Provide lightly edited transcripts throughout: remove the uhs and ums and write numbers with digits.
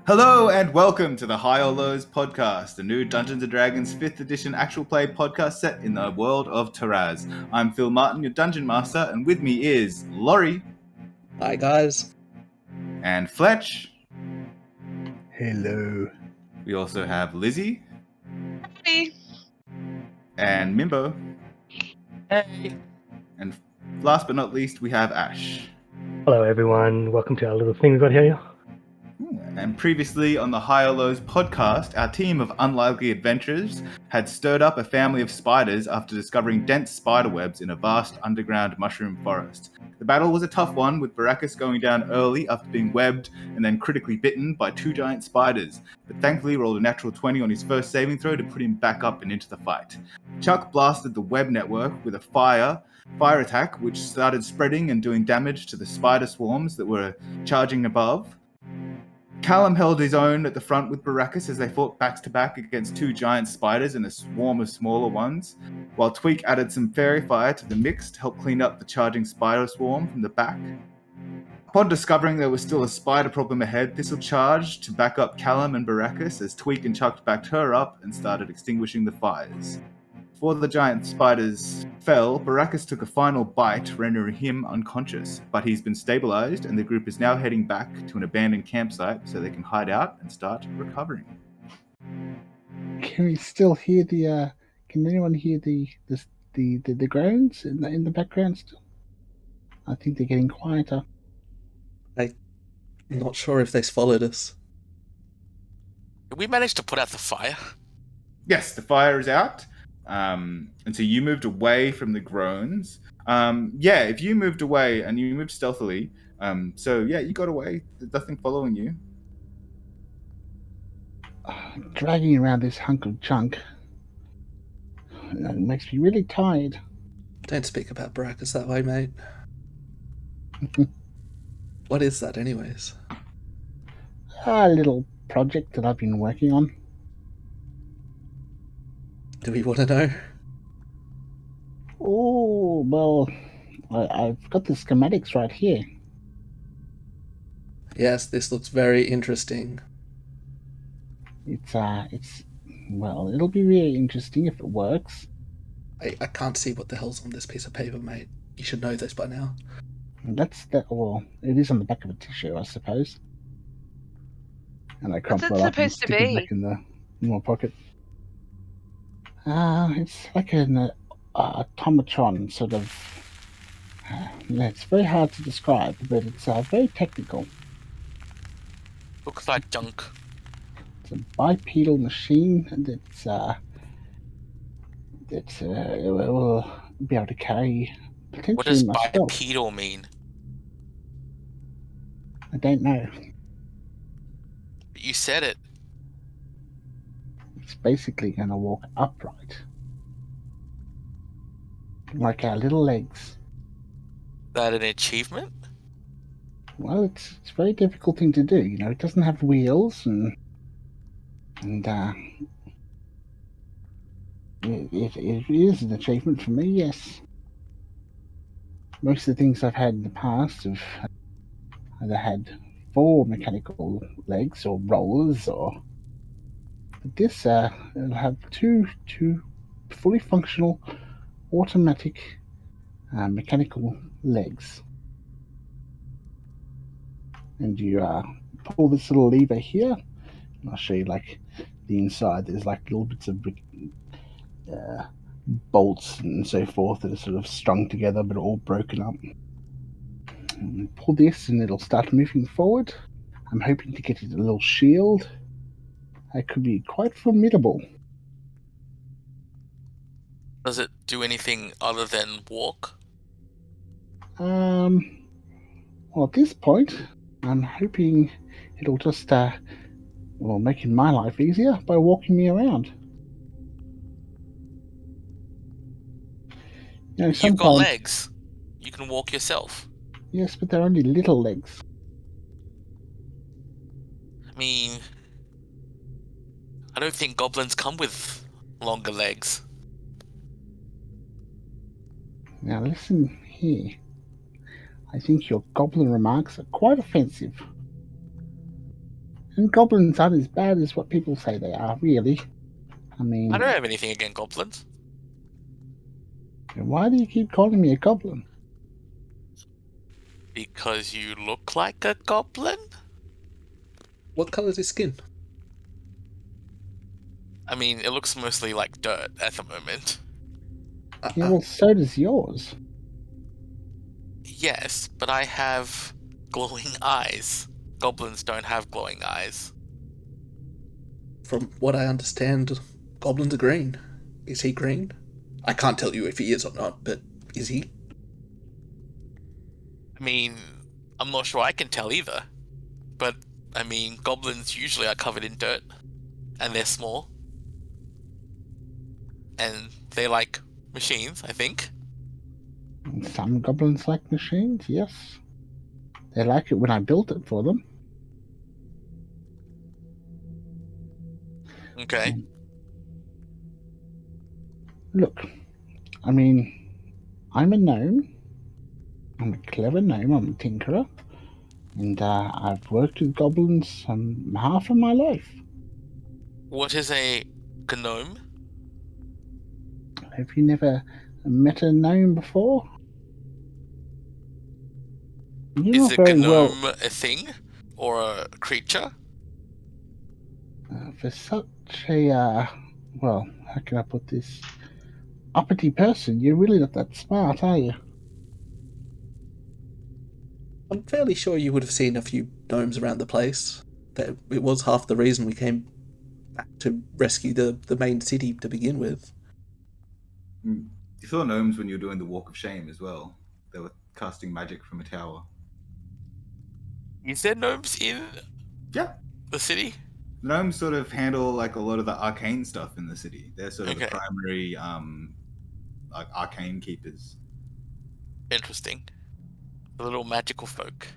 Hello and welcome to the High or Lows podcast, the new Dungeons & Dragons 5th edition actual play podcast set in the world of Taraz. I'm Phil Martin, your Dungeon Master, and with me is Laurie. Hi guys. And Fletch. Hello. We also have Lizzie. Hey. And Minbo. Hey. And last but not least, we have Ash. Hello everyone, welcome to our little thing we've got here. And previously on the High or Lows podcast, our team of unlikely adventurers had stirred up a family of spiders after discovering dense spider webs in a vast underground mushroom forest. The battle was a tough one, with Barakus going down early after being webbed and then critically bitten by two giant spiders, but thankfully rolled a natural 20 on his first saving throw to put him back up and into the fight. Chuck blasted the web network with a fire attack, which started spreading and doing damage to the spider swarms that were charging above. Callum held his own at the front with Barakus as they fought back to back against two giant spiders and a swarm of smaller ones, while Tweek added some fairy fire to the mix to help clean up the charging spider swarm from the back. Upon discovering there was still a spider problem ahead, Thistle charged to back up Callum and Barakus as Tweek and Chuck backed her up and started extinguishing the fires. Before the giant spiders fell, Barakus took a final bite, rendering him unconscious, but he's been stabilized and the group is now heading back to an abandoned campsite so they can hide out and start recovering. Can we still hear the? Can anyone hear the groans in the background still? I think they're getting quieter. I'm not sure if they followed us. Did we manage to put out the fire? Yes, the fire is out. And so you moved away from the groans. If you moved away and you moved stealthily, you got away. There's nothing following you. Dragging around this hunk of junk makes me really tired. Don't speak about Barakus that way, mate. What is that, anyways? A little project that I've been working on. Do we want to know? Oh, well, I've got the schematics right here. Yes, this looks very interesting. It'll be really interesting if it works. I can't see what the hell's on this piece of paper, mate. You should know this by now. It is on the back of a tissue, I suppose. And I crumple it up and stick it back in my pocket. It's like an automatron sort of. It's very hard to describe, but it's very technical. Looks like junk. It's a bipedal machine that will be able to carry potentially What does myself. bipedal mean? I don't know. You said it. It's basically going to walk upright, like our little legs. That an achievement? Well, it's a very difficult thing to do. It doesn't have wheels, and it is an achievement for me. Yes, most of the things I've had in the past have either had 4 mechanical legs or rollers, but this it'll have two fully functional automatic mechanical legs. And you pull this little lever here, and I'll show you the inside. There's little bits of bolts and so forth that are sort of strung together but all broken up. And pull this and it'll start moving forward. I'm hoping to get it a little shield. It could be quite formidable. Does it do anything other than walk? Well, at this point, I'm hoping it'll just making my life easier by walking me around. You've got legs. You can walk yourself. Yes, but they're only little legs. I mean, I don't think goblins come with longer legs. Now listen here. I think your goblin remarks are quite offensive. And goblins aren't as bad as what people say they are, really. I mean, I don't have anything against goblins. why do you keep calling me a goblin? Because you look like a goblin? What colour is his skin? I mean, it looks mostly like dirt at the moment. Yeah, well, so does yours. Yes, but I have glowing eyes. Goblins don't have glowing eyes. From what I understand, goblins are green. Is he green? I can't tell you if he is or not, but is he? I mean, I'm not sure I can tell either. But, I mean, goblins usually are covered in dirt. And they're small. And they like machines, I think. Some goblins like machines, yes. They like it when I built it for them. Okay. Look, I mean, I'm a gnome. I'm a clever gnome. I'm a tinkerer. And I've worked with goblins half of my life. What is a gnome? Have you never met a gnome before? You're Is not a very gnome well a thing? Or a creature? for such a well, how can I put this? Uppity person. You're really not that smart, are you? I'm fairly sure you would have seen a few gnomes around the place. That it was half the reason we came back to rescue the main city to begin with. You saw gnomes when you were doing the Walk of Shame as well. They were casting magic from a tower. Is there gnomes in Yeah. the city? Gnomes sort of handle like a lot of the arcane stuff in the city. They're sort of the Okay. primary like arcane keepers. Interesting. The little magical folk.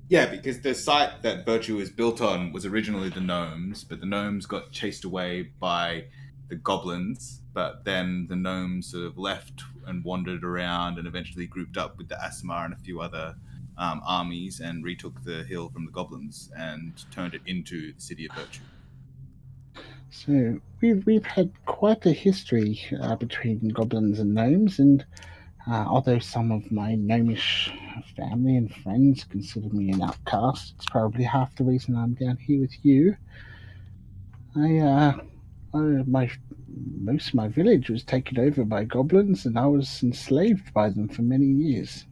Yeah, because the site that Virtue was built on was originally the gnomes, but the gnomes got chased away by the goblins, but then the gnomes sort of left and wandered around and eventually grouped up with the Aasimar and a few other armies and retook the hill from the goblins and turned it into the city of Virtue. So we've had quite a history between goblins and gnomes, and although some of my gnomish family and friends consider me an outcast, it's probably half the reason I'm down here with you. Most of my village was taken over by goblins, and I was enslaved by them for many years.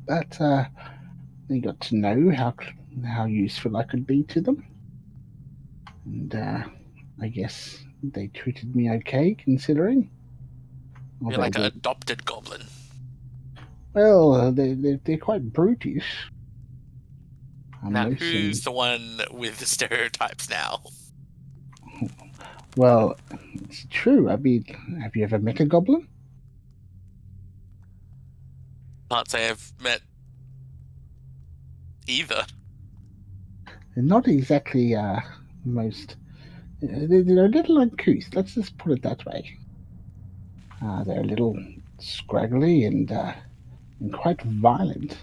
But they got to know how useful I could be to them, and I guess they treated me okay, considering. You're Although like an they, adopted goblin. well, they're quite brutish. Now, Mostly, who's the one with the stereotypes now? well, it's true. I mean, have you ever met a goblin? Can't say I've met either. They're not exactly most. They're a little uncouth. Let's just put it that way. They're a little scraggly and quite violent.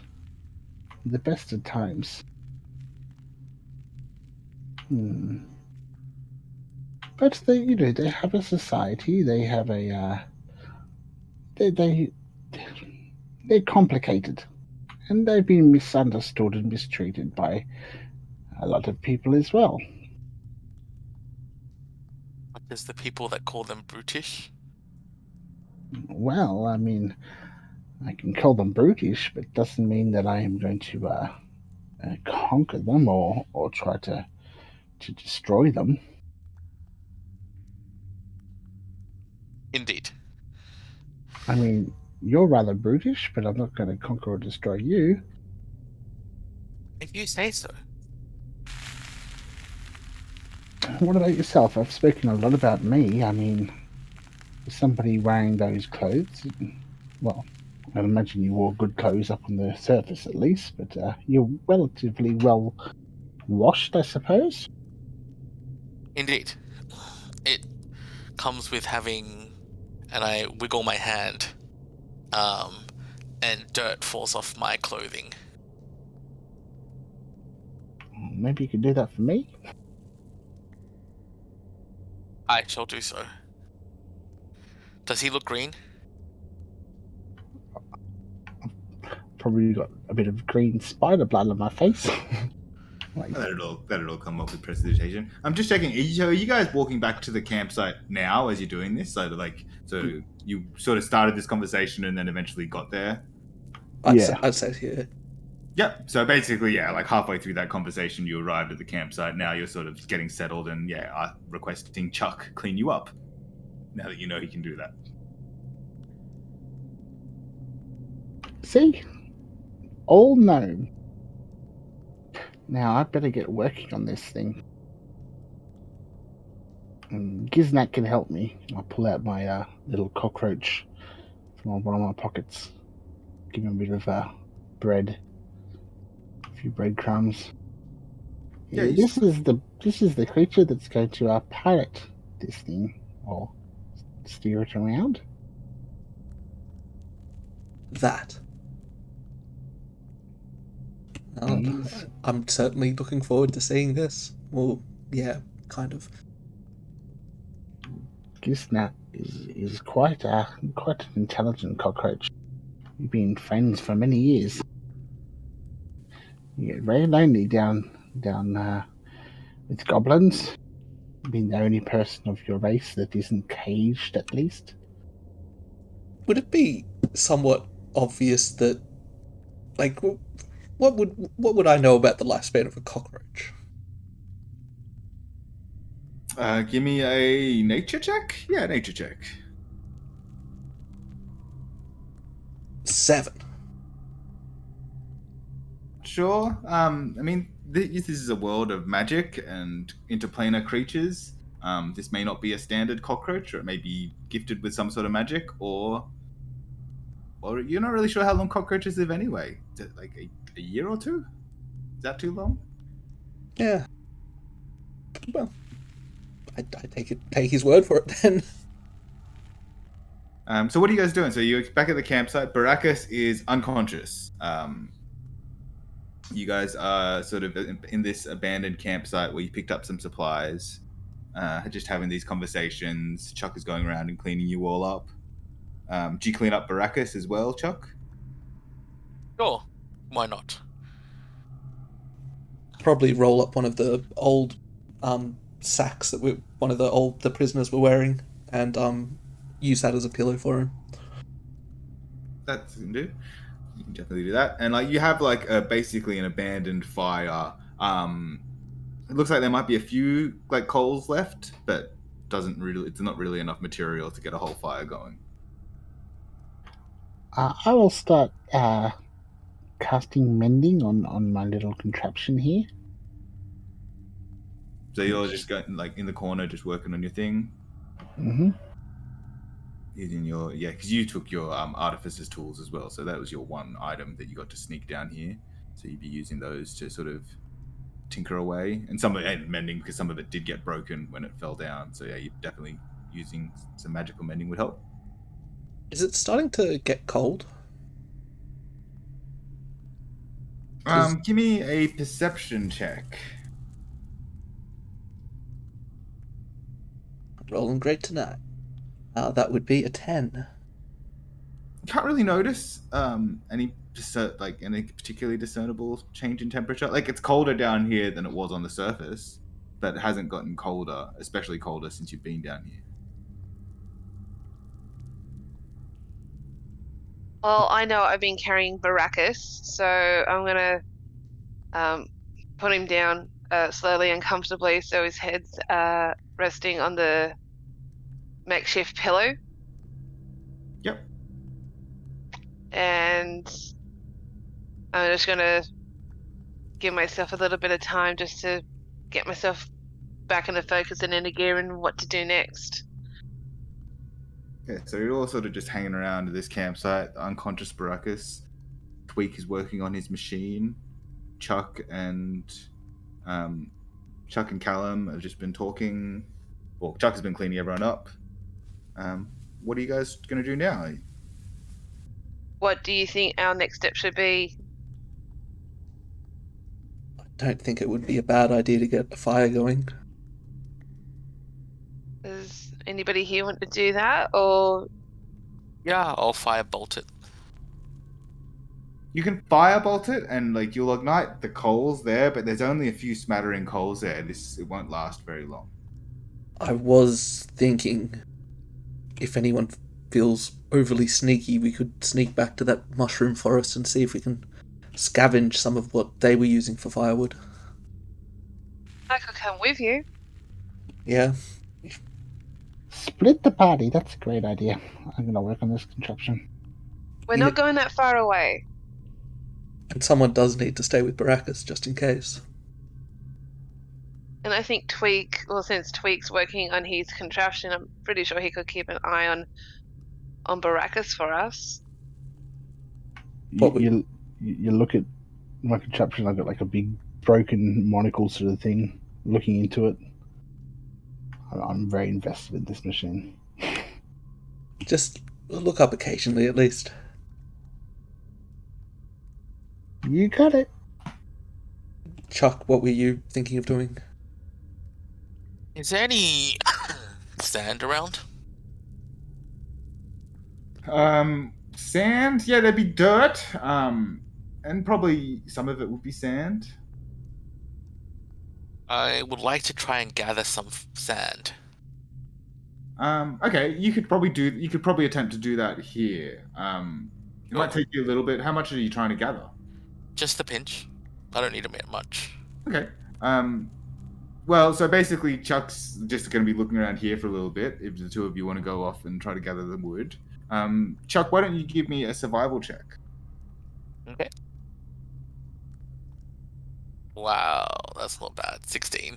The best of times. But they have a society. They have a. They're complicated, and they've been misunderstood and mistreated by a lot of people as well. What is the people that call them brutish? Well, I mean, I can call them brutish, but it doesn't mean that I am going to conquer them or try to destroy them. Indeed. I mean, you're rather brutish, but I'm not going to conquer or destroy you. If you say so. What about yourself? I've spoken a lot about me. I mean, for somebody wearing those clothes, well, I'd imagine you wore good clothes up on the surface at least, but you're relatively well washed, I suppose. Indeed. It comes with having, and I wiggle my hand, and dirt falls off my clothing. maybe you could do that for me? I shall do so. Does he look green? Probably got a bit of green spider blood on my face. That'll all come up with prestidigitation. I'm just checking. Are you guys walking back to the campsite now as you're doing this? So you sort of started this conversation and then eventually got there. I'd say here. Yep. So basically, like halfway through that conversation, you arrived at the campsite. Now you're sort of getting settled and requesting Chuck clean you up. Now that you know he can do that. See? All known. Now I better get working on this thing. And Giznak can help me. I'll pull out my little cockroach from one of my pockets. Give him a bit of bread. A few breadcrumbs. Yeah, this is the creature that's going to pilot this thing or steer it around. That. I'm certainly looking forward to seeing this. Well, yeah, kind of. Giznak is quite an intelligent cockroach. We've been friends for many years. You get very lonely down with goblins. Being the only person of your race that isn't caged, at least. Would it be somewhat obvious that, like, what would I know about the lifespan of a cockroach? Give me a nature check. Yeah, nature check. 7. Sure. I mean, this is a world of magic and interplanar creatures. This may not be a standard cockroach, or it may be gifted with some sort of magic, or you're not really sure how long cockroaches live anyway. Is it like a year or two? Is that too long? Yeah. Well, I take his word for it then. So what are you guys doing? So you're back at the campsite. Barakus is unconscious. You guys are sort of in this abandoned campsite where you picked up some supplies, just having these conversations. Chuck is going around and cleaning you all up. Do you clean up Barakus as well, Chuck? Sure. Why not? Probably roll up one of the old sacks that one of the prisoners were wearing, and use that as a pillow for him. That's you can do. You can definitely do that. And like you have basically an abandoned fire. It looks like there might be a few like coals left, but it's not really enough material to get a whole fire going. I will start casting mending on my little contraption here. So you're just going in the corner, just working on your thing. Mm-hmm. Using because you took your artificer's tools as well, so that was your one item that you got to sneak down here. So you'd be using those to sort of tinker away, and some of it mending because some of it did get broken when it fell down. So yeah, you're definitely using some magical mending would help. Is it starting to get cold? Give me a perception check. Rolling great tonight. That would be a 10. Can't really notice any particularly discernible change in temperature. Like it's colder down here than it was on the surface, but it hasn't gotten colder, especially colder since you've been down here. Well, I know I've been carrying Barakus, so I'm gonna put him down slowly and comfortably, so his head's resting on the makeshift pillow. Yep. And I'm just gonna give myself a little bit of time just to get myself back into focus and into gear and what to do next. Okay, so you're all sort of just hanging around this campsite. The unconscious Barakus. Tweek is working on his machine. Chuck and Callum have just been talking. Well, Chuck has been cleaning everyone up. What are you guys going to do now? What do you think our next step should be? I don't think it would be a bad idea to get a fire going. Does anybody here want to do that, or Yeah, I'll firebolt it. You can firebolt it, and like you'll ignite the coals there, but there's only a few smattering coals there. It won't last very long. I was thinking if anyone feels overly sneaky, we could sneak back to that mushroom forest and see if we can scavenge some of what they were using for firewood. I could come with you? Yeah, Split the party. That's a great idea. I'm going to work on this contraption. We're You not kn- going that far away. and someone does need to stay with Barakus just in case. And I think since Tweek's working on his contraption, I'm pretty sure he could keep an eye on Barakus for us. What You look at my contraption. I've got like a big broken monocle sort of thing. Looking into it, I'm very invested in this machine. Just look up occasionally at least. You got it. Chuck, what were you thinking of doing? Is there any sand around? Sand? Yeah, there'd be dirt. And probably some of it would be sand. I would like to try and gather some sand. Okay, you could probably attempt to do that here. It might take you a little bit. How much are you trying to gather? Just a pinch. I don't need much. Okay. Well, so basically, Chuck's just going to be looking around here for a little bit. If the two of you want to go off and try to gather the wood, Chuck, why don't you give me a survival check? Okay. Wow, that's not bad. 16.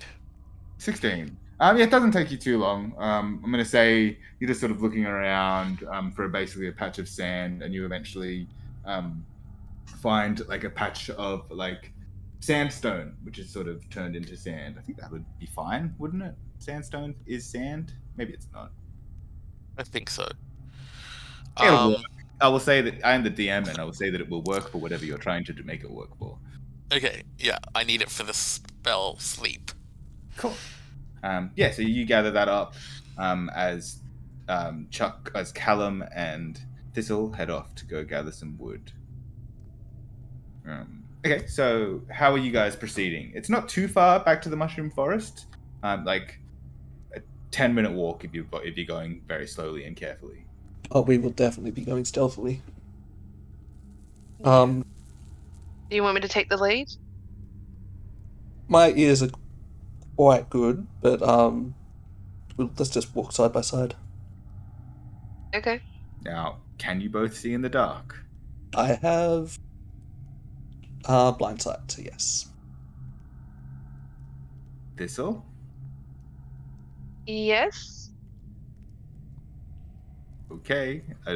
16. Yeah, it doesn't take you too long. I'm going to say you're just sort of looking around for basically a patch of sand, and you eventually find like a patch of like sandstone, which is sort of turned into sand. I think that would be fine, wouldn't it? Sandstone is sand. Maybe it's not. I think so. It'll work. I will say that I am the DM, and I will say that it will work for whatever you're trying to make it work for. Okay, yeah, I need it for the spell sleep. Cool. Yeah, so you gather that up as Chuck, as Callum and Thistle head off to go gather some wood. Okay, so how are you guys proceeding? It's not too far back to the mushroom forest, like a 10-minute walk if you're going very slowly and carefully. Oh, we will definitely be going stealthily. Do you want me to take the lead? My ears are quite good, but let's just walk side by side. Okay. Now, can you both see in the dark? I have blind sight, so yes. Thistle? Yes. Okay, I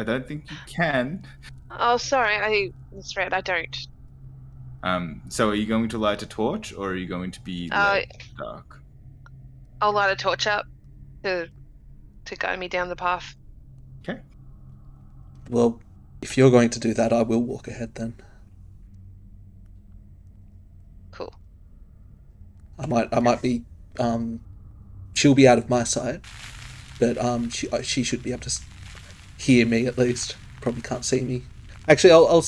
don't think you can. Oh, sorry. I misread. I don't. So are you going to light a torch, or are you going to be led in the dark? I'll light a torch up to guide me down the path. Okay. Well, if you're going to do that, I will walk ahead then. Cool. I might be she'll be out of my sight, but she should be able to hear me at least. Probably can't see me. Actually, I'll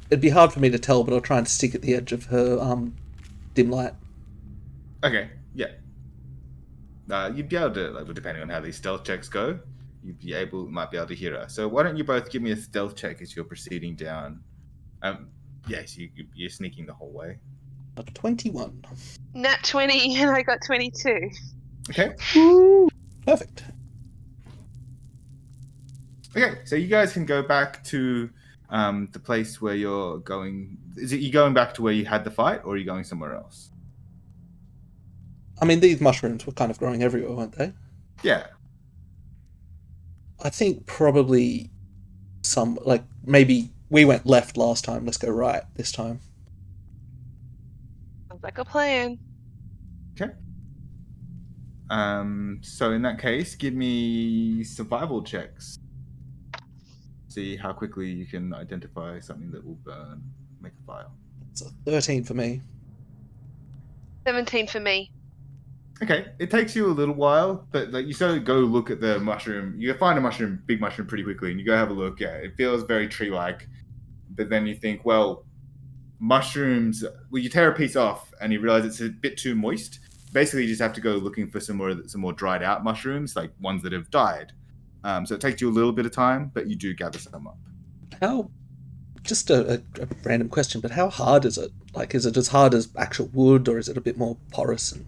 it'd be hard for me to tell, but I'll try and stick at the edge of her dim light. Okay, yeah. You'd be able to, like, depending on how these stealth checks go, might be able to hear her. So why don't you both give me a stealth check as you're proceeding down? Yes, you're sneaking the whole way. 21. Nat 20 and I got 22. Okay. Perfect. Okay, so you guys can go back to the place where you're going. Is it you going back to where you had the fight, or are you going somewhere else? I mean, these mushrooms were kind of growing everywhere, weren't they? Yeah. I think probably maybe we went left last time. Let's go right this time. Sounds like a plan. Okay. So in that case, give me survival checks. See how quickly you can identify something that will burn, make a fire. It's a 13 for me. 17 for me. Okay, it takes you a little while, but like you sort of go look at the mushroom. You find a mushroom, big mushroom, pretty quickly, and you go have a look. Yeah, it feels very tree-like, but then you think, well, mushrooms. Well, you tear a piece off, and you realize it's a bit too moist. Basically, you just have to go looking for some more dried out mushrooms, like ones that have died. So it takes you a little bit of time, but you do gather some up. How? Just a random question, but how hard is it? Like, is it as hard as actual wood, or is it a bit more porous and?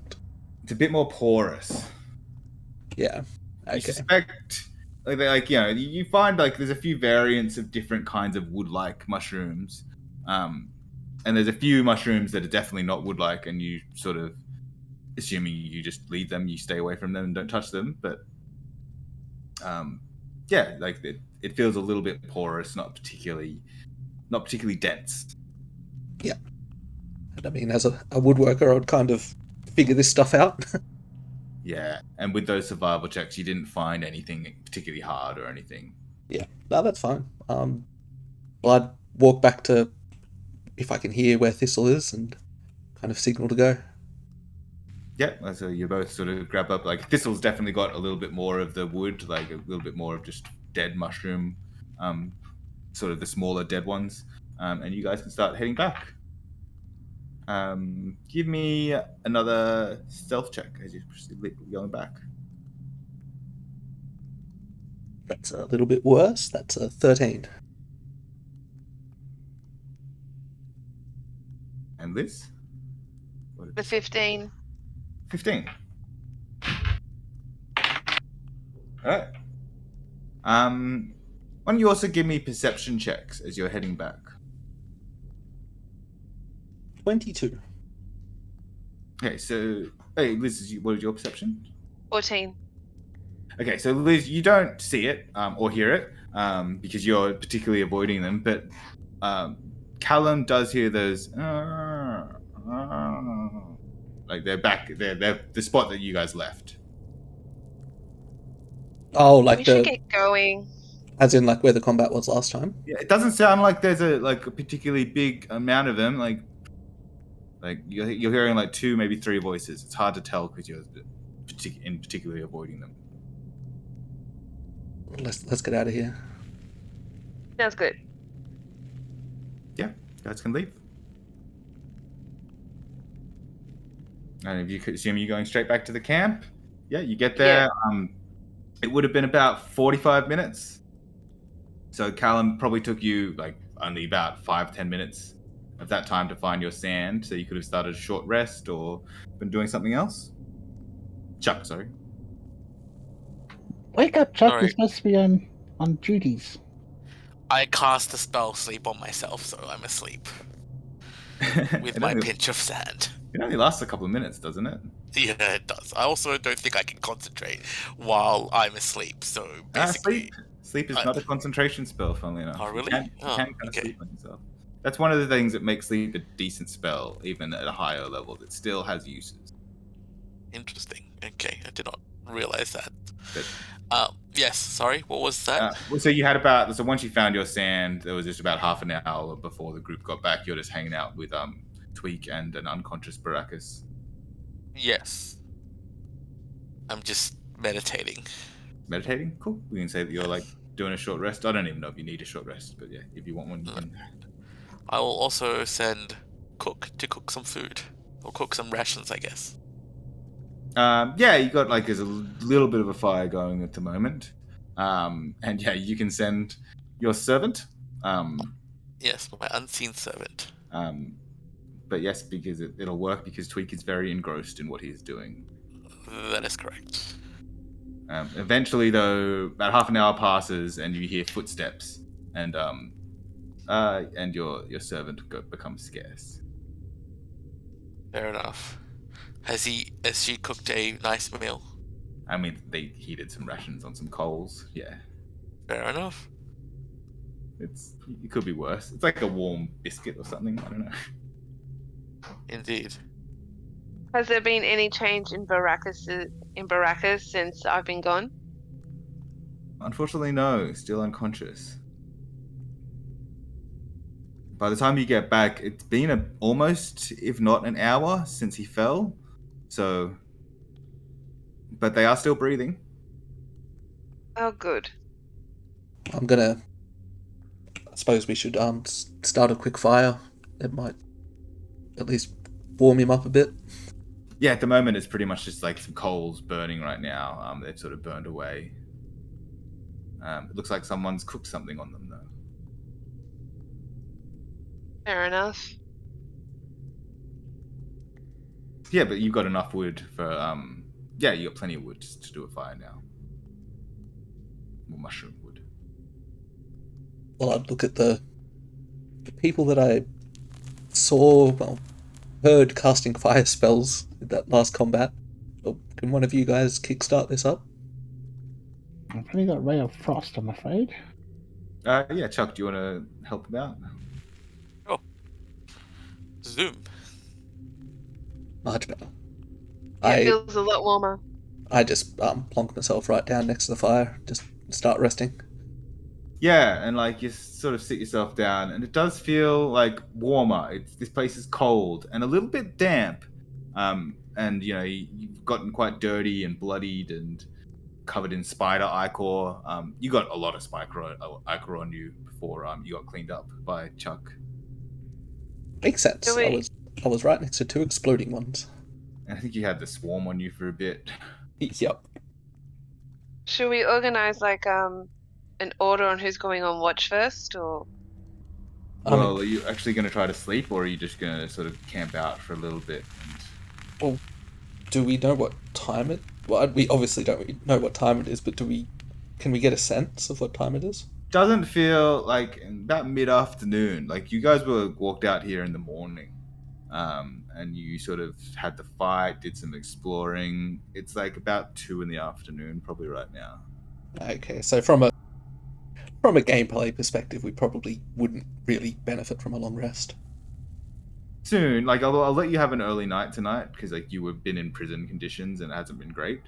It's a bit more porous. Yeah. I Okay. suspect, you find like there's a few variants of different kinds of wood-like mushrooms, and there's a few mushrooms that are definitely not wood-like, and you sort of, assuming you just leave them, you stay away from them and don't touch them. But like it feels a little bit porous, not particularly dense. Yeah. And I mean, as a woodworker, I would kind of figure this stuff out. Yeah, and with those survival checks, you didn't find anything particularly hard or anything. Yeah, no, that's fine. Well, I'd walk back to, if I can hear where Thistle is, and kind of signal to go. Yeah, so you both sort of grab up. Like Thistle's definitely got a little bit more of the wood, like a little bit more of just dead mushroom, sort of the smaller dead ones, and you guys can start heading back. Give me another stealth check as you proceed going back. That's a little bit worse. That's a 13. And Liz? The 15. 15. Alright. Why don't you also give me perception checks as you're heading back? 22. Okay, so... Hey, Liz, what is your perception? 14. Okay, so Liz, you don't see it or hear it because you're particularly avoiding them, but Callum does hear those... like they're back, they're the spot that you guys left. Oh, like We should get going. as in like where the combat was last time? Yeah, it doesn't sound like there's a particularly big amount of them. Like you're hearing like 2, maybe 3 voices. It's hard to tell because you're particularly avoiding them. Let's get out of here. Sounds good. Yeah, you guys can leave. And if you could assume you're going straight back to the camp, yeah, you get there. Yeah. It would have been about 45 minutes. So Callum probably took you like only about 5-10 minutes of that time to find your sand. So you could have started a short rest or been doing something else. Chuck, sorry. Wake up, Chuck. Sorry. You're supposed to be on duties. I cast the spell sleep on myself, so I'm asleep with It my only- pinch of sand. It only lasts a couple of minutes, doesn't it? Yeah, it does. I also don't think I can concentrate while I'm asleep, so basically... Sleep is not a concentration spell, funnily enough. Oh, really? You can Oh, kind of okay. sleep on yourself. That's one of the things that makes sleep a decent spell, even at a higher level. It still has uses. Interesting. Okay, I did not realize that. But- Yes, sorry, what was that? So you had so once you found your sand, there was just about half an hour before the group got back. You're just hanging out with Tweek and an unconscious Barakus. Yes. I'm just meditating. Meditating? Cool. We can say that you're like doing a short rest. I don't even know if you need a short rest, but yeah, if you want one, you can. I will also send Cook to cook some food. Or cook some rations, I guess. Yeah, you got like there's a little bit of a fire going at the moment, and yeah, you can send your servant. Yes, my unseen servant. But yes, because it'll work because Tweek is very engrossed in what he's doing. That is correct. Eventually, though, about half an hour passes, and you hear footsteps, and your servant becomes scarce. Fair enough. Has she cooked a nice meal? I mean, they heated some rations on some coals. Yeah, Fair enough. it could be worse. It's like a warm biscuit or something. I don't know. Indeed. Has there been any change in Barakus since I've been gone? Unfortunately, no. Still unconscious. By the time you get back, it's been almost, if not an hour, since he fell. So, but they are still breathing. Oh, good. I'm gonna. I suppose we should start a quick fire. It might at least warm him up a bit. Yeah, at the moment it's pretty much just like some coals burning right now. They've sort of burned away. It looks like someone's cooked something on them though. Fair enough. Yeah, but you've got enough wood for yeah, you got plenty of wood to do a fire now. More mushroom wood. Well, I'd look at the people that I saw, heard casting fire spells in that last combat. Can one of you guys kickstart this up? I've only got Ray of Frost, I'm afraid. Yeah, Chuck, do you want to help him out? Zoom. Much better. It feels a lot warmer. I just plonk myself right down next to the fire, just start resting. Yeah, and like you sort of sit yourself down, and it does feel like warmer. This place is cold and a little bit damp, and you know you've gotten quite dirty and bloodied and covered in spider ichor. You got a lot of ichor on you before you got cleaned up by Chuck. Makes sense. I was right next to two exploding ones. And I think you had the swarm on you for a bit. Yep. Should we organize like an order on who's going on watch first, or? Well, are you actually going to try to sleep, or are you just going to sort of camp out for a little bit? Well, do we know what time it? Well, we obviously don't know what time it is, but can we get a sense of what time it is? Doesn't feel like about mid-afternoon. Like you guys walked out here in the morning, and you sort of had the fight, did some exploring. It's like about 2 in the afternoon, probably right now. Okay, so from a gameplay perspective, we probably wouldn't really benefit from a long rest. Soon, like I'll let you have an early night tonight because like you have been in prison conditions and it hasn't been great.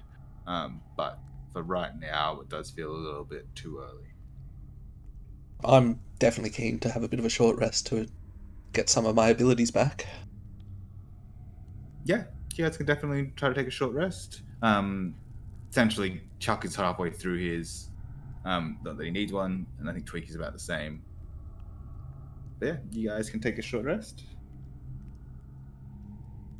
But for right now, it does feel a little bit too early. I'm definitely keen to have a bit of a short rest to get some of my abilities back. Yeah, you guys can definitely try to take a short rest. Essentially, Chuck is halfway through his, not that he needs one, and I think Tweak is about the same. But yeah, you guys can take a short rest.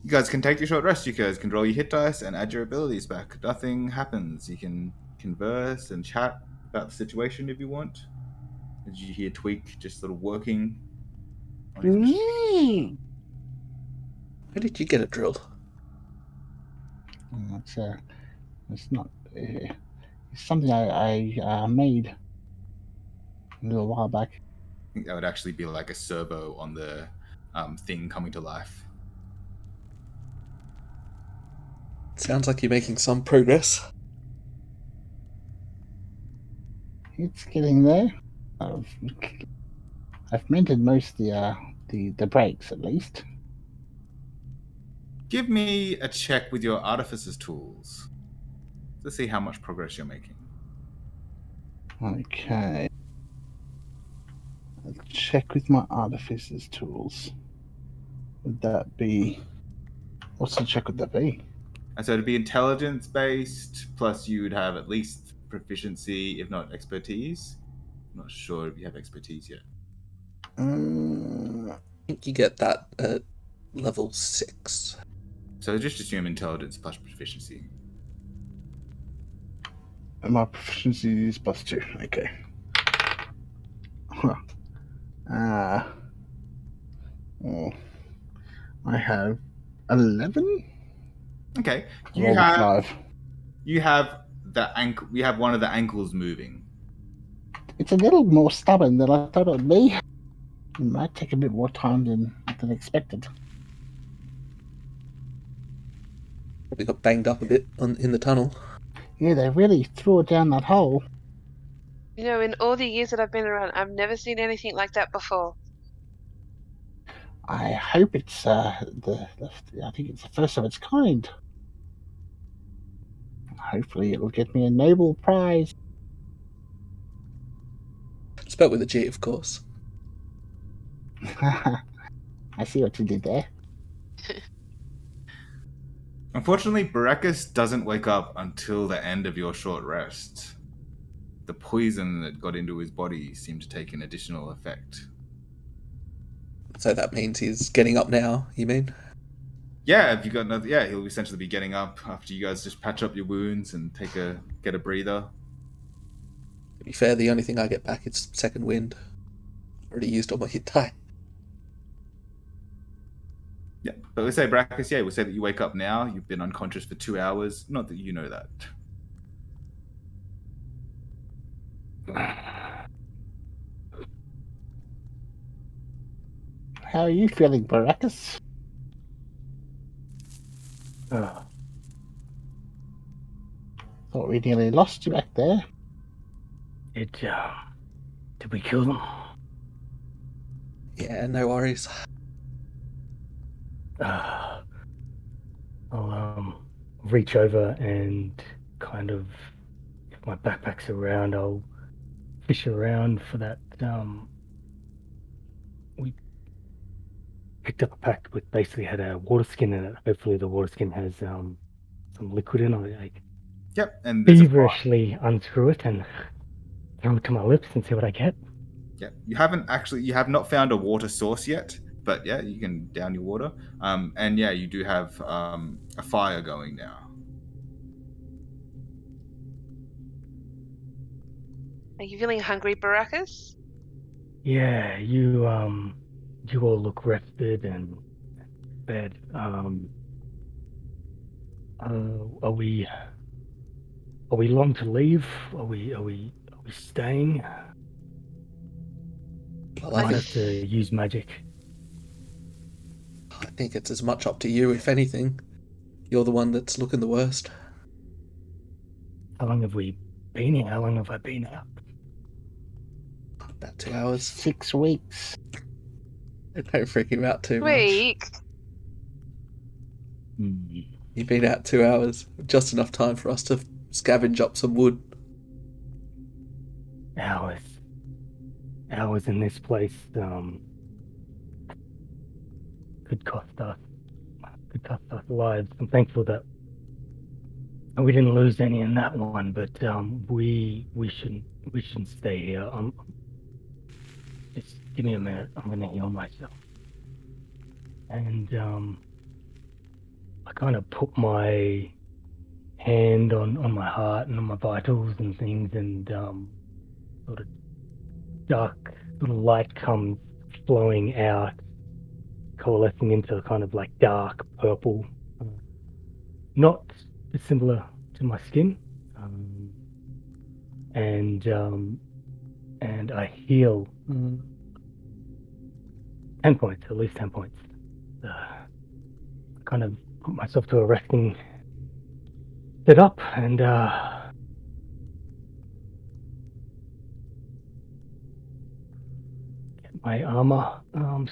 You guys can take your short rest. You guys can roll your hit dice and add your abilities back. Nothing happens. You can converse and chat about the situation if you want. Did you hear Tweak just sort of working on his machine? Where did you get it drilled? It's not. It's something I made a little while back. I think that would actually be like a servo on the thing coming to life. Sounds like you're making some progress. It's getting there. I've mended most of the breaks at least. Give me a check with your artificer's tools to see how much progress you're making. Okay. I'll check with my artificer's tools. Would that be? What's the check would that be? And so it'd be intelligence based, plus you would have at least proficiency, if not expertise. I'm not sure if you have expertise yet. I think you get that at level 6. So just assume intelligence plus proficiency. And my proficiency is +2. Okay. Huh. I have 11. Okay. You have 5. You have the ankle. You have one of the ankles moving. It's a little more stubborn than I thought it would be. It might take a bit more time than expected. We got banged up a bit in the tunnel. Yeah, they really threw it down that hole. You know, in all the years that I've been around, I've never seen anything like that before. I hope it's I think it's the first of its kind. Hopefully it'll get me a Nobel Prize. Spelt with a G, of course. I see what you did there. Unfortunately, Barakus doesn't wake up until the end of your short rest. The poison that got into his body seemed to take an additional effect. So that means he's getting up now, you mean? Yeah, if you got another, yeah, he'll essentially be getting up after you guys just patch up your wounds and get a breather. To be fair, the only thing I get back is second wind. Already used all my hit die. Yeah, but let's say Barakus, yeah, we'll say that you wake up now. You've been unconscious for 2 hours. Not that you know that. How are you feeling, Barakus? Uh, Thought we nearly lost you back there. did we kill them? Yeah, no worries. I'll reach over and kind of, if my backpack's around, I'll fish around for that. We picked up a pack with basically had a water skin in it. Hopefully the water skin has some liquid in it. I Yep, and there's feverishly unscrew it and throw it to my lips and see what I get. Yeah, you have not found a water source yet, but yeah, you can down your water. And yeah, you do have a fire going now. Are you feeling hungry, Barakus? Yeah, you all look rested and fed. Are we long to leave? Are we staying? Well, I might have to use magic. I think it's as much up to you, if anything. You're the one that's looking the worst. How long have we been here? How long have I been out? About 2 hours. 6 weeks. Don't freak him out too much. Week. You've been out 2 hours. Just enough time for us to scavenge up some wood. Hours in this place could cost us lives. I'm thankful that we didn't lose any in that one, but we shouldn't stay here. Just give me a minute. I'm gonna heal myself. And I kind of put my hand on my heart and on my vitals and things, and sort of dark little light comes flowing out, coalescing into kind of like dark purple, not dissimilar to my skin, and I heal 10 points, at least 10 points. I kind of put myself to a resting sit up and get my armor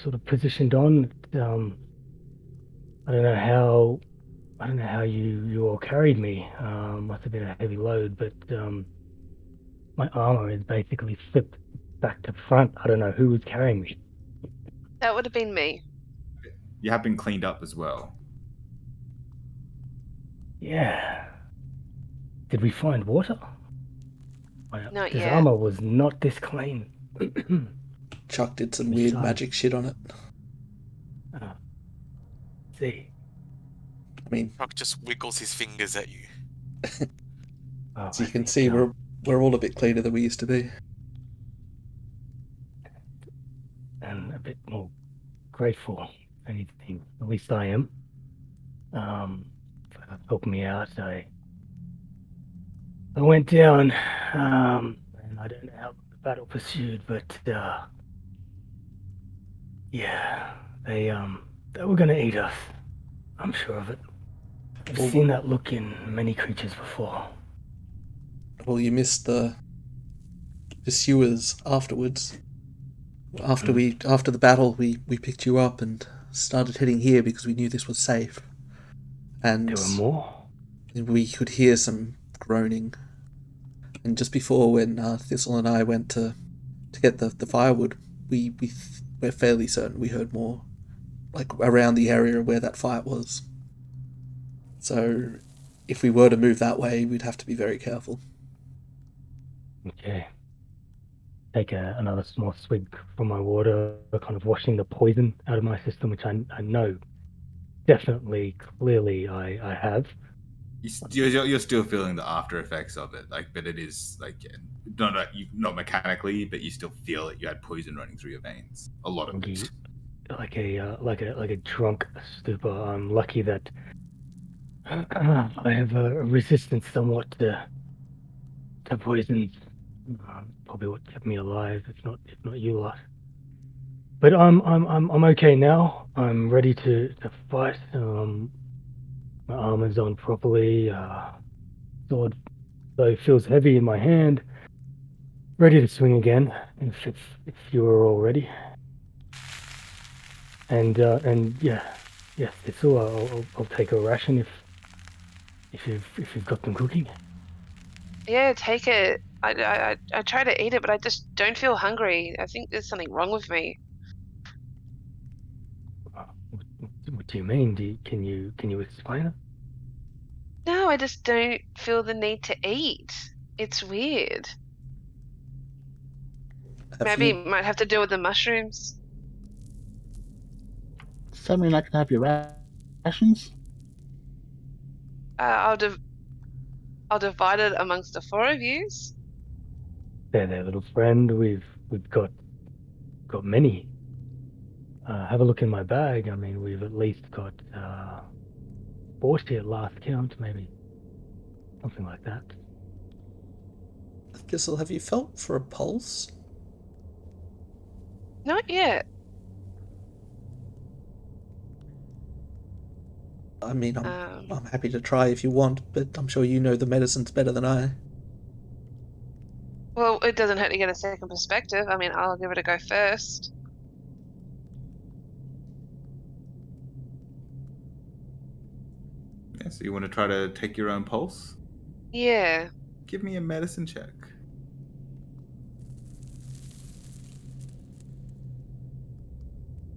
sort of positioned on. I don't know how you all carried me. Must have been a heavy load, but my armor is basically flipped back to front. I don't know who was carrying me. That would have been me. You have been cleaned up as well. Yeah. Did we find water? Not This yet. armor was not this clean. Chuck did some weird magic shit on it. See. I mean, Rock just wiggles his fingers at you. as you can see, we're all a bit cleaner than we used to be. And a bit more grateful, if anything. At least I am. For helping me out. I went down, and I don't know how the battle pursued, but yeah, they were gonna eat us. I'm sure of it. I've seen that look in many creatures before. Well, you missed the pursuers afterwards. After the battle, we picked you up and started heading here because we knew this was safe. And There were more? we could hear some groaning. And just before, when Thistle and I went to get the firewood, we we're fairly certain we heard more, like around the area where that fight was. So if we were to move that way, we'd have to be very careful. Okay. Take another small swig from my water, kind of washing the poison out of my system, which I know definitely, clearly I have. You're still feeling the after effects of it, like, but it is like not mechanically, but you still feel it. You had poison running through your veins, a lot of it. Like a drunk stupor. I'm lucky that I have a resistance somewhat to poison. Probably what kept me alive, if not you lot. But I'm okay now. I'm ready to fight. My armor's on properly. Sword though feels heavy in my hand. Ready to swing again, if you are all ready. And yes, Thistle, I'll take a ration if you've got them cooking. Yeah, take it. I try to eat it, but I just don't feel hungry. I think there's something wrong with me. What do you mean? Can you explain it? No, I just don't feel the need to eat. It's weird. Maybe it might have to do with the mushrooms. Does that mean I can have your rations? I'll divide it amongst the four of yous. There, little friend. We've got many. Have a look in my bag. I mean, we've at least got 40 at last count, maybe something like that. Thistle, have you felt for a pulse? Not yet. I mean, I'm happy to try if you want, but I'm sure you know the medicines better than I. Well, it doesn't hurt to get a second perspective. I mean, I'll give it a go first. Yeah, so you want to try to take your own pulse? Yeah. Give me a medicine check.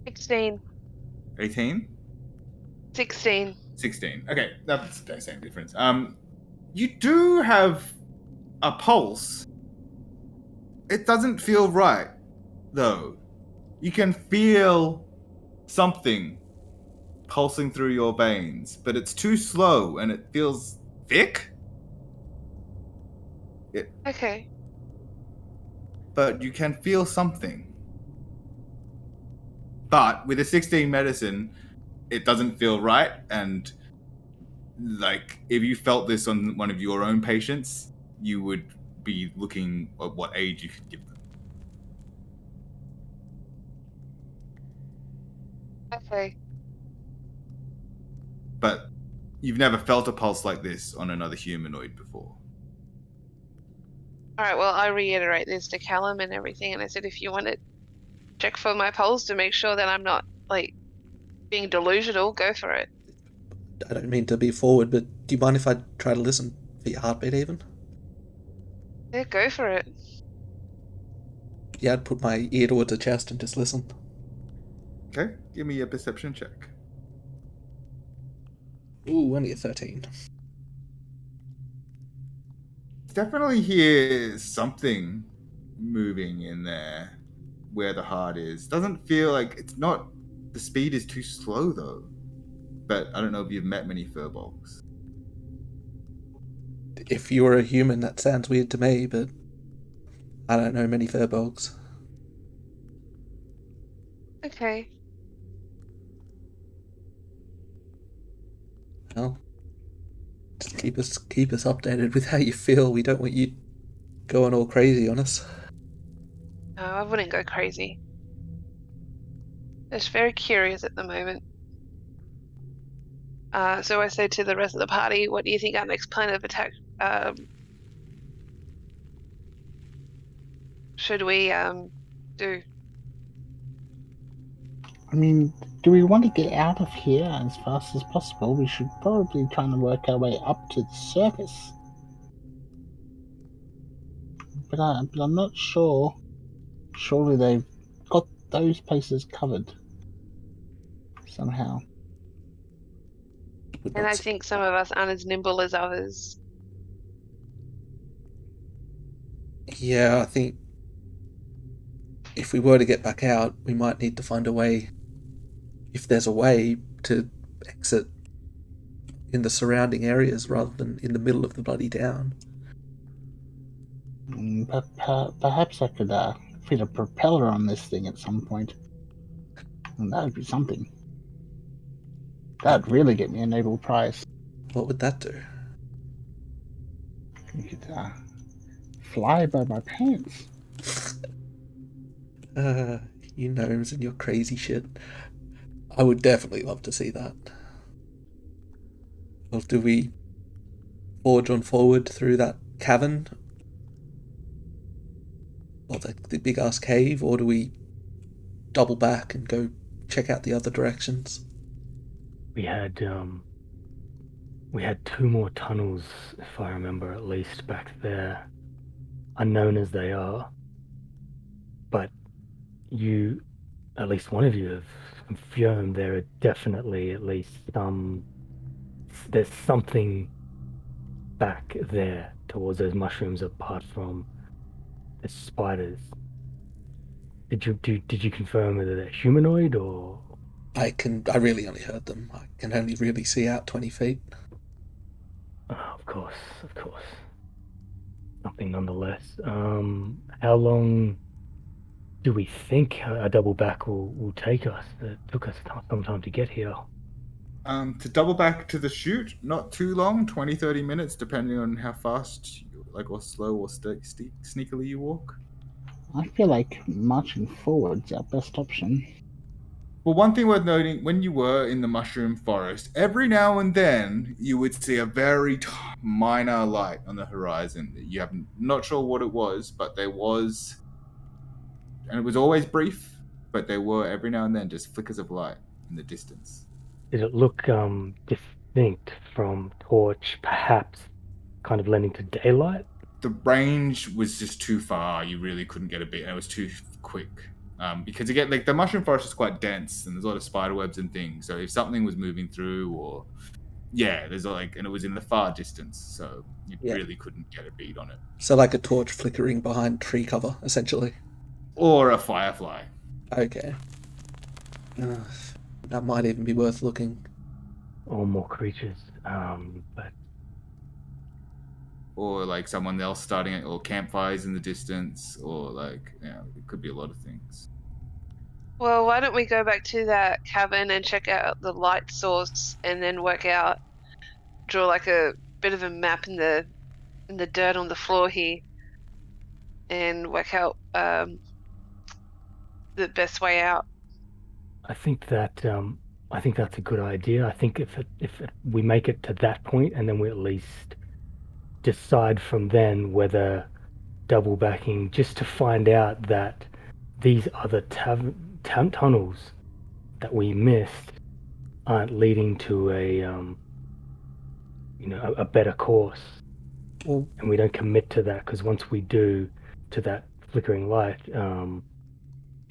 $16. 18? 16. 16. Okay, that's the same difference. You do have a pulse. It doesn't feel right, though. You can feel something pulsing through your veins, but it's too slow and it feels thick. Okay. But you can feel something. But with a 16 medicine, it doesn't feel right, and like if you felt this on one of your own patients, you would be looking at what age you could give them. Okay. But you've never felt a pulse like this on another humanoid before. Alright, well, I reiterate this to Callum and everything, and I said if you want to check for my pulse to make sure that I'm not, like, being delusional, go for it. I don't mean to be forward, but do you mind if I try to listen for your heartbeat even? Yeah, go for it. Yeah, I'd put my ear towards the chest and just listen. Okay, give me a perception check. Ooh, only a 13. Definitely hear something moving in there where the heart is. Doesn't feel like it's not. The speed is too slow though. But I don't know if you've met many furbolgs. If you were a human, that sounds weird to me, but I don't know many furbolgs. Okay. Well, just keep us updated with how you feel. We don't want you going all crazy on us. No, I wouldn't go crazy. Just very curious at the moment. So I say to the rest of the party, what do you think our next plan of attack should we do? I mean, do we want to get out of here as fast as possible? We should probably try and work our way up to the surface. But I'm not sure. Surely they've got those places covered somehow. Would And not I s- think some of us aren't as nimble as others. Yeah, I think if we were to get back out, we might need to find a way, if there's a way, to exit in the surrounding areas rather than in the middle of the bloody town. Perhaps I could fit a propeller on this thing at some point. And that would be something. That'd really get me a Nobel Prize. What would that do? You could fly by my pants. You gnomes and your crazy shit. I would definitely love to see that. Well, do we forge on forward through that cavern? Or the big ass cave? Or do we double back and go check out the other directions? We had 2 more tunnels, if I remember, at least back there, unknown as they are. But you, at least one of you, have confirmed there are definitely at least there's something back there towards those mushrooms apart from the spiders. Did you confirm whether they're humanoid or? I really only heard them. I can only really see out 20 feet. Oh, of course. Nothing nonetheless. How long do we think a double back will take us? It took us some time to get here. To double back to the chute, not too long, 20, 30 minutes, depending on how fast, or slow or sneakily you walk. I feel like marching forward's our best option. Well, one thing worth noting, when you were in the mushroom forest, every now and then you would see a very minor light on the horizon. You have not sure what it was, but there was, and it was always brief, but there were every now and then just flickers of light in the distance. Did it look distinct from torch, perhaps kind of lending to daylight? The range was just too far. You really couldn't get a beat, and it was too quick. Because again, like the mushroom forest is quite dense, and there's a lot of spider webs and things. So if something was moving through, or there's and it was in the far distance, so you really couldn't get a beat on it. So like a torch flickering behind tree cover, essentially. Or a firefly. Okay. That might even be worth looking. Or more creatures, but Or like someone else starting it, or campfires in the distance, or it could be a lot of things. Well, why don't we go back to that cabin and check out the light source, and then draw like a bit of a map in the dirt on the floor here, and work out the best way out. I think that's a good idea. I think if we make it to that point, and then we at least decide from then whether double backing, just to find out that these other tunnels that we missed aren't leading to a better course. Well, and we don't commit to that, because once we do to that flickering light, it'll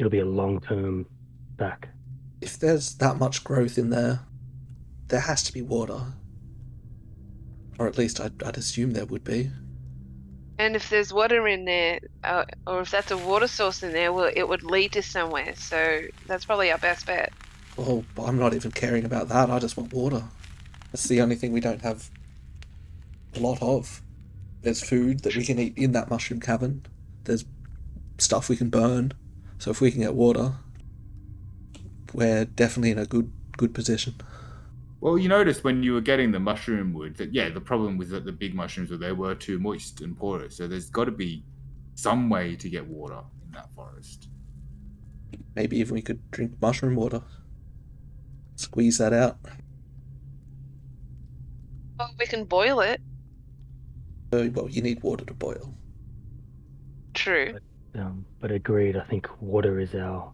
be a long-term back. if there's that much growth in there, there has to be water. Or at least I'd assume there would be. And if there's water in there, or if that's a water source in there, well, it would lead to somewhere. So that's probably our best bet. Well, I'm not even caring about that. I just want water. That's the only thing we don't have a lot of. There's food that we can eat in that mushroom cavern. There's stuff we can burn. So if we can get water, we're definitely in a good position. Well, you noticed when you were getting the mushroom wood that, the problem was that the big mushrooms were too moist and porous. So there's got to be some way to get water in that forest. Maybe even we could drink mushroom water. Squeeze that out. Well, we can boil it. Well, you need water to boil. True. But agreed, I think water is our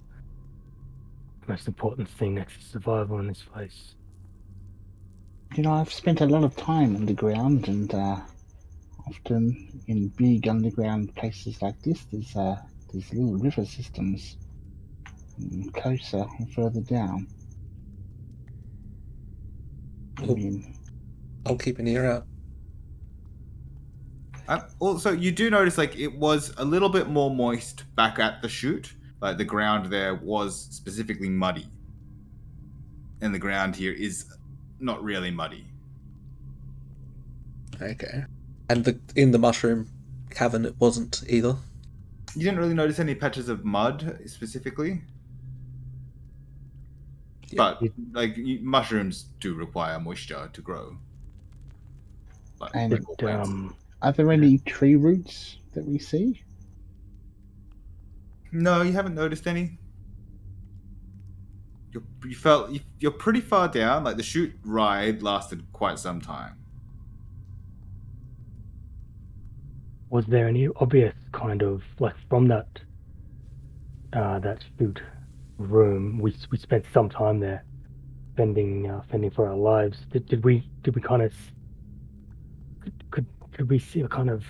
most important thing next to survival in this place. I've spent a lot of time underground, and often in big underground places like this, there's little river systems. closer and further down. I Oh. mean, I'll keep an ear out. Also, you do notice like it was a little bit more moist back at the chute. Like the ground there was specifically muddy, and the ground here is not really muddy. Okay. And in the mushroom cavern, it wasn't either. You didn't really notice any patches of mud specifically, but like mushrooms do require moisture to grow. But And like all plants. are there any tree roots that we see? No, you haven't noticed any. You're pretty far down. Like the chute ride lasted quite some time. Was there any obvious kind of like from that chute room? We spent some time there, fending for our lives. Did we kind of could we see a kind of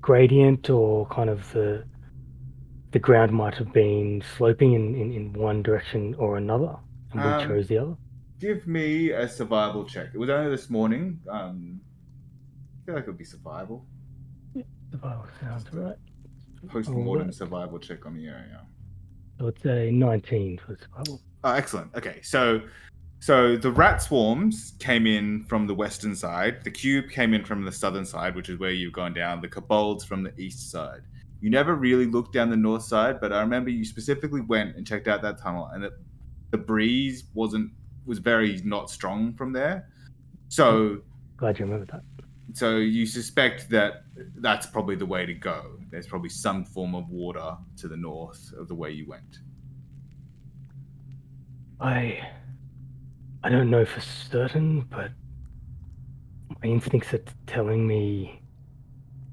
gradient, or kind of the ground might have been sloping in one direction or another, and we chose the other? Give me a survival check. It was only this morning. I feel like it would be survival. Survival sounds right. Post-mortem survival check on the area. So it's a 19 for survival. Oh, excellent. Okay, so the rat swarms came in from the western side. The cube came in from the southern side, which is where you've gone down. The kobolds from the east side. You never really looked down the north side, but I remember you specifically went and checked out that tunnel, and the breeze was very not strong from there. So glad you remember that. So you suspect that that's probably the way to go. There's probably some form of water to the north of the way you went. I don't know for certain, but my instincts are telling me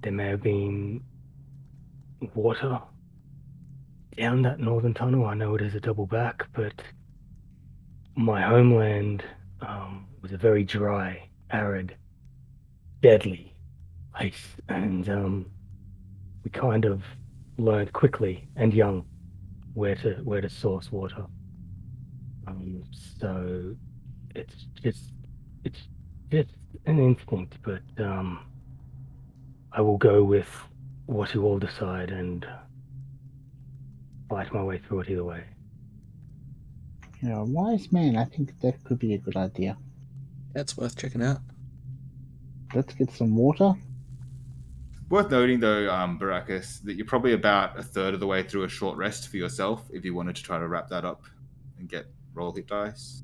there may have been water down that northern tunnel. I know it is a double back, but my homeland was a very dry, arid, deadly place, and we kind of learned quickly and young where to source water. So it's just an instinct, but I will go with what you all decide and fight my way through it either way. You're a wise man. I think that could be a good idea. That's worth checking out. Let's get some water. Worth noting, though, Barakus, that you're probably about a third of the way through a short rest for yourself if you wanted to try to wrap that up and roll hit dice.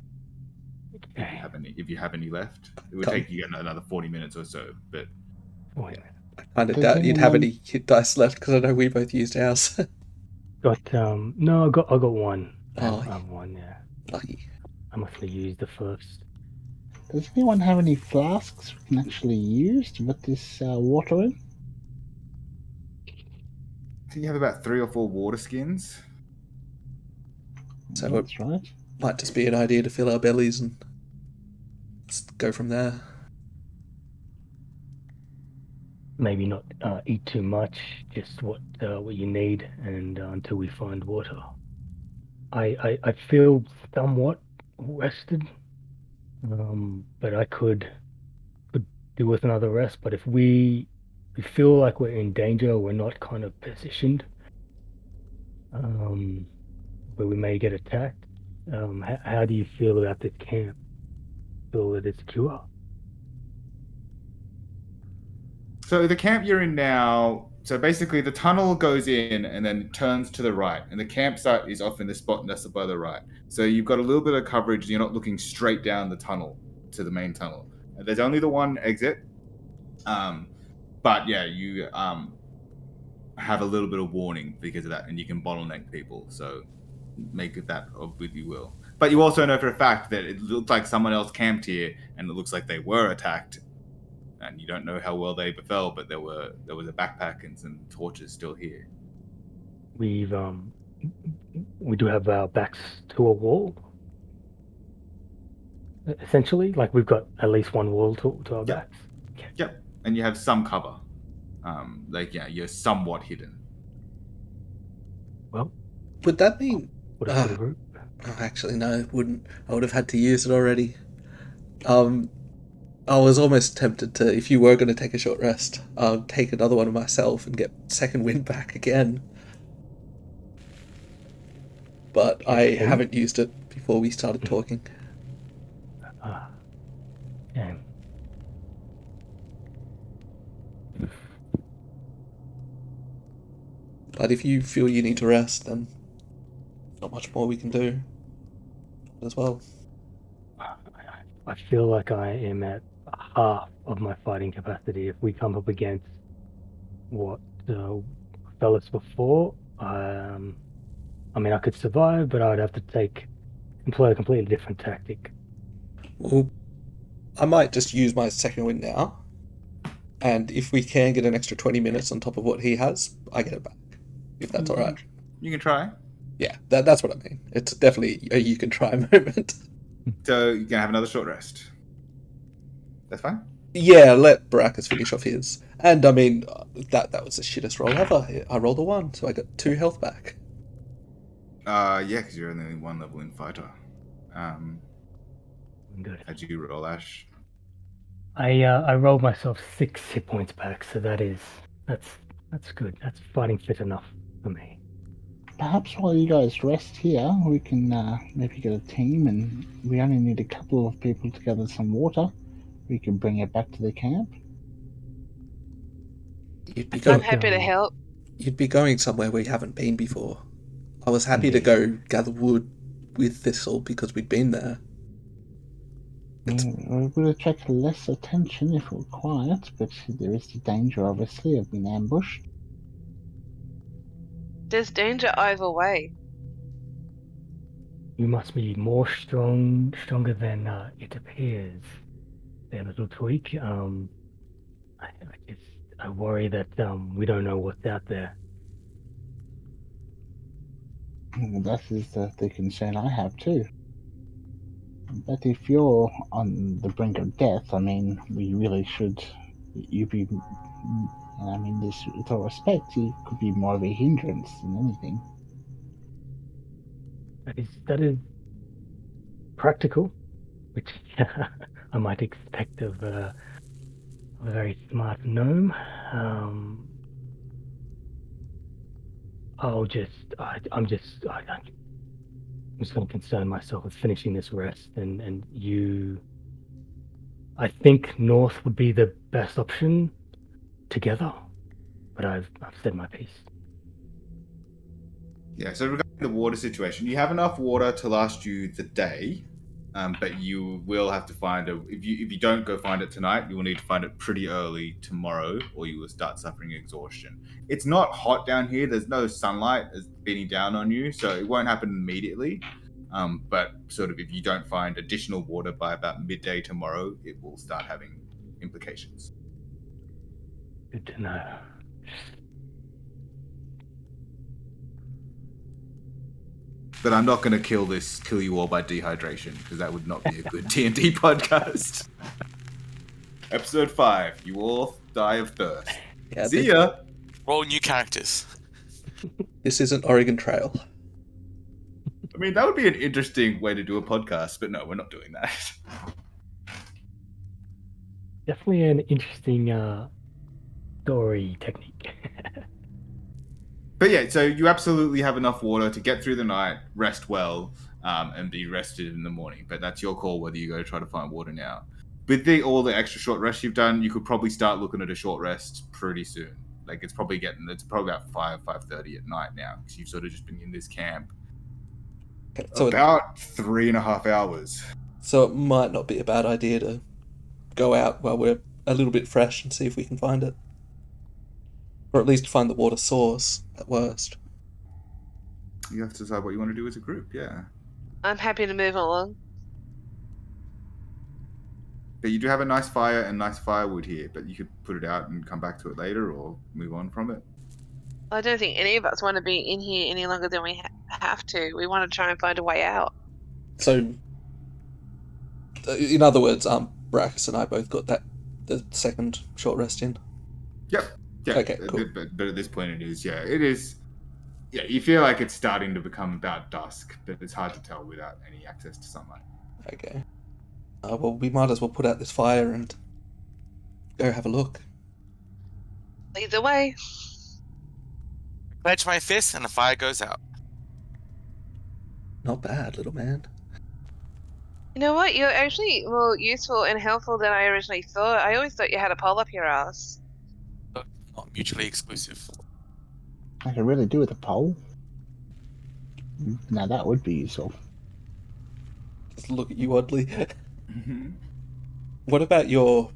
Okay. If you have any left. It would take you another 40 minutes or so, but... Oh, yeah. I kind of doubt you'd have any hit dice left, because I know we both used ours. No, I got one. Oh, I have one, yeah. Lucky. I must have used the first. Does anyone have any flasks we can actually use to put this water in? I think you have about 3 or 4 water skins. So that's right. Might just be an idea to fill our bellies and go from there. Maybe not eat too much, just what you need, and until we find water. I feel somewhat rested, but I could do with another rest. But if we feel like we're in danger, we're not kind of positioned where we may get attacked. How do you feel about this camp? Feel that it's secure? So the camp you're in now, so basically the tunnel goes in and then turns to the right, and the campsite is off in the spot nestled by the right. So you've got a little bit of coverage, and you're not looking straight down the tunnel to the main tunnel. And there's only the one exit, but yeah, you have a little bit of warning because of that, and you can bottleneck people. So make it that of with you will. But you also know for a fact that it looked like someone else camped here, and it looks like they were attacked. And you don't know how well they befell, but there was a backpack and some torches still here. We do have our backs to a wall. Essentially, like we've got at least one wall to our backs. Okay. Yep, and you have some cover. You're somewhat hidden. Well, would that mean Would have put a group? Oh, actually, no, it wouldn't. I would have had to use it already. I was almost tempted to, if you were going to take a short rest, take another one of myself and get second wind back again. But I haven't used it before we started talking. Yeah. But if you feel you need to rest, then not much more we can do as well. I feel like I am at half of my fighting capacity. If we come up against what fellas before, I mean, I could survive, but I'd have to employ a completely different tactic. Well, I might just use my second wind now, and if we can get an extra 20 minutes on top of what he has, I get it back, if that's all right. You can try. Yeah, that's what I mean. It's definitely a you can try moment. So you can have another short rest. That's fine. Yeah, let Barakus finish off his. And I mean, that was the shittest roll ever. I rolled a 1, so I got 2 health back. Yeah, because you're only 1 level in fighter. Good. How'd you roll, Ash? I rolled myself 6 hit points back, so that's good. That's fighting fit enough for me. Perhaps while you guys rest here, we can maybe get a team, and we only need a couple of people to gather some water. We can bring it back to the camp. I'm happy to help. You'd be going somewhere we haven't been before. I was happy to go gather wood with Thistle because we'd been there. It would attract less attention if we were quiet, but there is the danger, obviously, of being ambushed. There's danger either way. You must be stronger than it appears. There, little tweak. I worry that we don't know what's out there. That is the concern I have too. But if you're on the brink of death, I mean, we really should. I mean, with all respect, you could be more of a hindrance than anything. That is practical, which I might expect of a very smart gnome. I'm just going to concern myself with finishing this rest, and you. I think north would be the best option together, but I've said my piece. Yeah, so regarding the water situation, you have enough water to last you the day, but you will have to find if you don't go find it tonight, you will need to find it pretty early tomorrow, or you will start suffering exhaustion. It's not hot down here. There's no sunlight beating down on you, so it won't happen immediately. But sort of if you don't find additional water by about midday tomorrow, it will start having implications. Good to know. But I'm not going to kill you all by dehydration, because that would not be a good D&D podcast. Episode 5, you all die of thirst. Yeah, See ya! Roll new characters. This isn't Oregon Trail. I mean, that would be an interesting way to do a podcast, but no, we're not doing that. Definitely an interesting story technique. But yeah, so you absolutely have enough water to get through the night, rest well, and be rested in the morning. But that's your call whether you go try to find water now. With all the extra short rests you've done, you could probably start looking at a short rest pretty soon. Like it's probably about 5:30 at night now, because you've sort of just been in this camp So about 3.5 hours. So it might not be a bad idea to go out while we're a little bit fresh and see if we can find it. Or at least find the water source, at worst. You have to decide what you want to do as a group, yeah. I'm happy to move along. But you do have a nice fire and nice firewood here, but you could put it out and come back to it later or move on from it. I don't think any of us want to be in here any longer than we have to. We want to try and find a way out. So, in other words, Barakus and I both got the second short rest in. Yep. Yeah. Okay, cool. But at this point it is, yeah. It is Yeah, you feel like it's starting to become about dusk, but it's hard to tell without any access to sunlight. Okay. Well, we might as well put out this fire and go have a look. Lead the way. Clench my fist and the fire goes out. Not bad, little man. You know what? You're actually more useful and helpful than I originally thought. I always thought you had a pole up your ass. Not mutually exclusive. I could really do with a pole. Now that would be useful. Just look at you oddly. What about your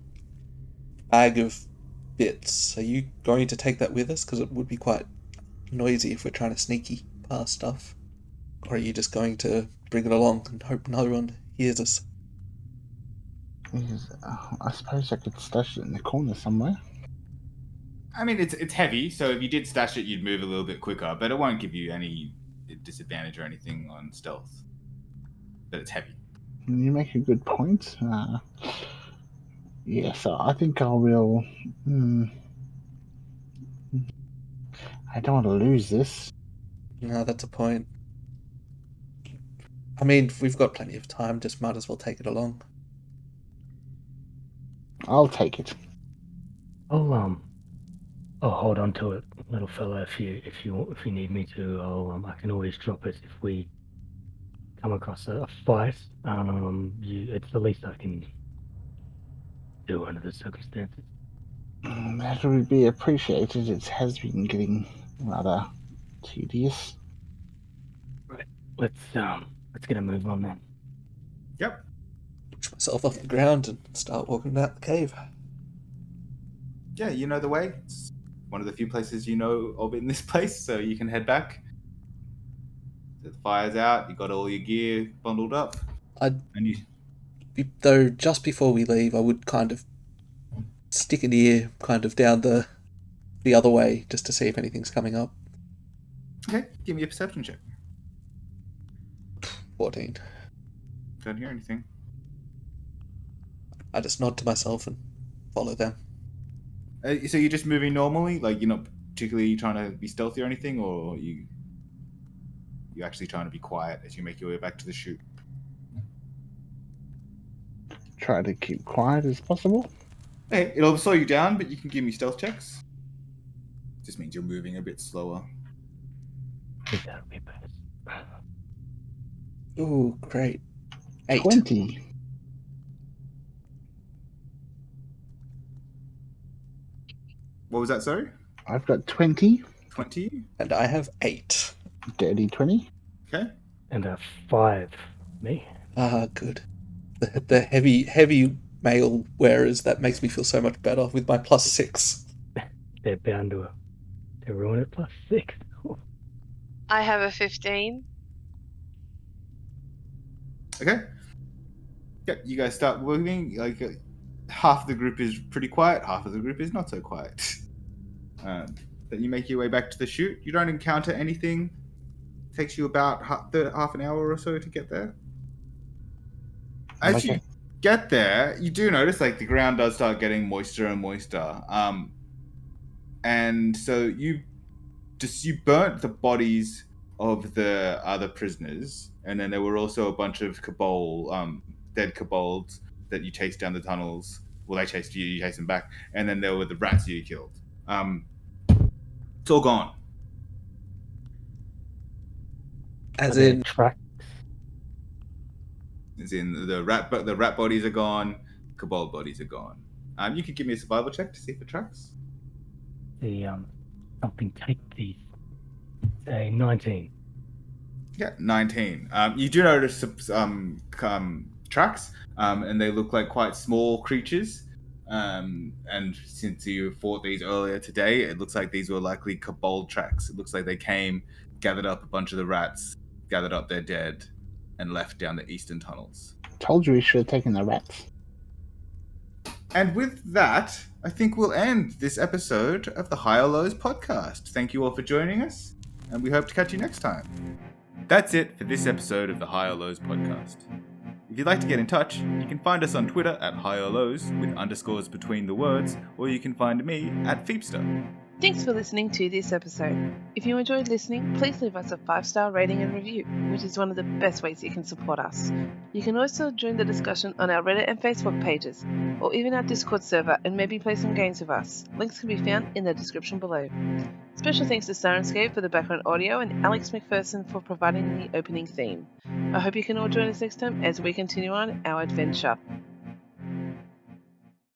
bag of bits? Are you going to take that with us? Because it would be quite noisy if we're trying to sneaky past stuff. Or are you just going to bring it along and hope no one hears us? Because, I suppose I could stash it in the corner somewhere. I mean, it's heavy, so if you did stash it, you'd move a little bit quicker, but it won't give you any disadvantage or anything on stealth. But it's heavy. You make a good point. Yeah, so I think I will. I don't want to lose this. No, that's a point. I mean, we've got plenty of time, just might as well take it along. I'll take it. I'll hold on to it, little fella. If you need me to, I can always drop it if we come across a fight. It's the least I can do under the circumstances. That would be appreciated. It has been getting rather tedious. Right. Let's get a move on then. Yep. Push myself off the ground and start walking out the cave. Yeah, you know the way. It's one of the few places you know of in this place, so you can head back. The fire's out, you got all your gear bundled up. Though just before we leave, I would kind of stick an ear kind of down the other way just to see if anything's coming up. Okay, give me a perception check. 14. Don't hear anything. I just nod to myself and follow them. So you're just moving normally? Like, you're not particularly trying to be stealthy or anything, or you're actually trying to be quiet as you make your way back to the chute? Try to keep quiet as possible. Hey, it'll slow you down, but you can give me stealth checks. Just means you're moving a bit slower. I think that'll be better. Ooh, great. 8. 20. What was that, sorry? I've got 20. 20? And I have 8. Dirty 20. Okay. And a 5, me. Ah, good. The heavy male wearers, that makes me feel so much better with my +6. They're bound to ruin it. +6. I have a 15. Okay. Yeah, you guys start moving. Like, half the group is pretty quiet, half of the group is not so quiet. Then you make your way back to the chute. You don't encounter anything. It takes you about half an hour or so to get there. As you get there, you do notice like the ground does start getting moister and moister. And so you burnt the bodies of the other prisoners, and then there were also a bunch of dead kobolds that you chased down the tunnels. Well, they chased you, you chased them back, and then there were the rats you killed. It's all gone. As in, track. As in the rat bodies are gone, kobold bodies are gone. You could give me a survival check to see if it tracks. Something take these. 19. Yeah, 19. You do notice some tracks, and they look like quite small creatures. And since you fought these earlier today, it looks like these were likely kobold tracks. It looks like they came, gathered up a bunch of the rats, gathered up their dead, and left down the eastern tunnels. Told you we should have taken the rats. And with that, I think we'll end this episode of the Higher Lows podcast. Thank you all for joining us, and we hope to catch you next time. That's it for this episode of the Higher Lows podcast. If you'd like to get in touch, you can find us on Twitter at Higher Lows with underscores between the words, or you can find me at Feepster. Thanks for listening to this episode. If you enjoyed listening, please leave us a 5-star rating and review, which is one of the best ways you can support us. You can also join the discussion on our Reddit and Facebook pages, or even our Discord server, and maybe play some games with us. Links can be found in the description below. Special thanks to Sirenscape for the background audio and Alex McPherson for providing the opening theme. I hope you can all join us next time as we continue on our adventure.